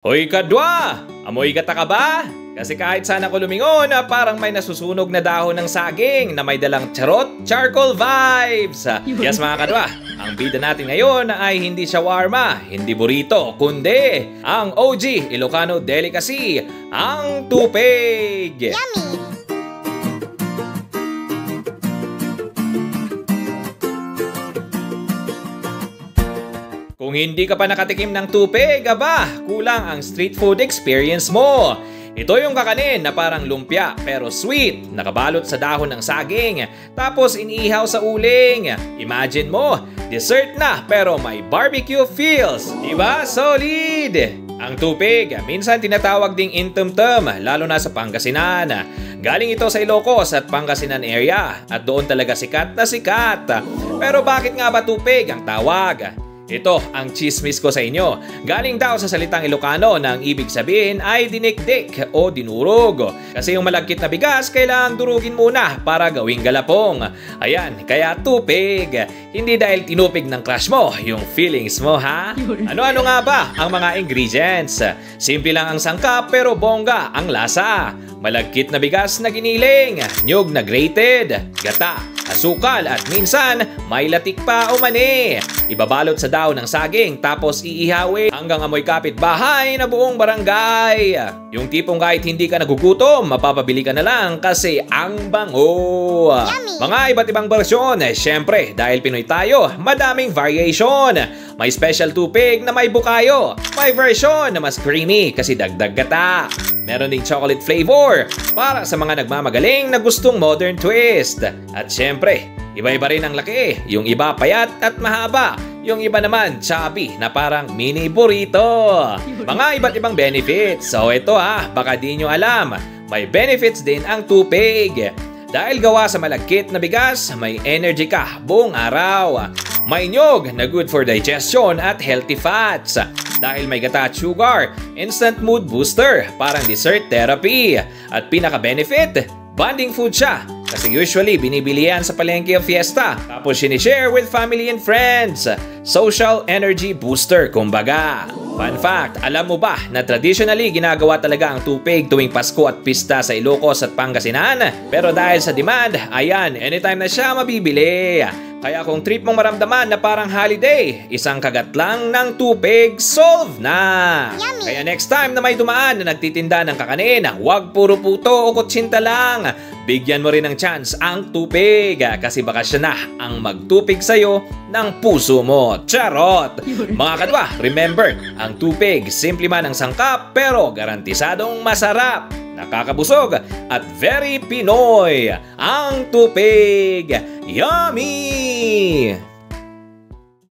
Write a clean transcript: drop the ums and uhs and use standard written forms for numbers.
Hoy kadwa! Amoy gata ka ba? Kasi kahit saan ako lumingon, parang may nasusunog na dahon ng saging na may dalang charot, charcoal vibes! Yes mga kadwa, ang bida natin ngayon ay hindi shawarma, hindi burrito, kundi ang OG Ilocano delicacy, ang tupig! Yummy! Kung hindi ka pa nakatikim ng tupig, aba, kulang ang street food experience mo. Ito yung kakanin na parang lumpia pero sweet, nakabalot sa dahon ng saging, tapos iniihaw sa uling. Imagine mo, dessert na pero may barbecue feels. Diba? Solid! Ang tupig, minsan tinatawag ding intumtum, lalo na sa Pangasinan. Galing ito sa Ilocos at Pangasinan area at doon talaga sikat na sikat. Pero bakit nga ba tupig ang tawag? Ito ang chismis ko sa inyo. Galing daw sa salitang Ilocano na ang ibig sabihin ay dinikdik o dinurog. Kasi yung malagkit na bigas kailangang durugin muna para gawing galapong. Ayan, kaya tupig. Hindi dahil tinupig ng crush mo yung feelings mo, ha? Ano-ano nga ba ang mga ingredients? Simple lang ang sangkap pero bongga ang lasa. Malagkit na bigas na giniling, nyug na grated, gata, asukal at minsan may latik pa o mani. Ibabalot sa dahon ng saging tapos iihawin hanggang amoy kapitbahay na buong barangay. Yung tipong kahit hindi ka nagugutom, mapapabili ka na lang kasi ang bango. Yummy! Mga iba't ibang bersyon, syempre dahil Pinoy tayo, madaming variation. May special tupig na may bukayo. May version na mas creamy kasi dagdag gata. Meron ding chocolate flavor para sa mga nagmamagaling na gustong modern twist. At syempre, iba-iba rin ang laki. Yung iba payat at mahaba. Yung iba naman chubby na parang mini burrito. Mga iba't ibang benefits. So ito baka di nyo alam. May benefits din ang tupig. Dahil gawa sa malagkit na bigas, may energy ka buong araw. May nyog na good for digestion at healthy fats. Dahil may gata at sugar, instant mood booster, parang dessert therapy. At pinaka-benefit, bonding food siya. Kasi usually binibili yan sa palengke o fiesta. Tapos sinishare with family and friends. Social energy booster, kumbaga. Fun fact, alam mo ba na traditionally ginagawa talaga ang tupig tuwing Pasko at pista sa Ilocos at Pangasinan? Pero dahil sa demand, ayan, anytime na siya mabibili. Kaya kung trip mong maramdaman na parang holiday, isang kagat lang ng tupig, solve na! Yummy! Kaya next time na may dumaan na nagtitinda ng kakanin, huwag puro puto o kutsinta lang. Bigyan mo rin ng chance ang tupig kasi baka siya na ang magtupig sa'yo ng puso mo. Charot! Mga kadwa, remember, ang tupig, simple man ang sangkap pero garantisadong masarap. Nakakabusog at very Pinoy ang tupig. Yummy!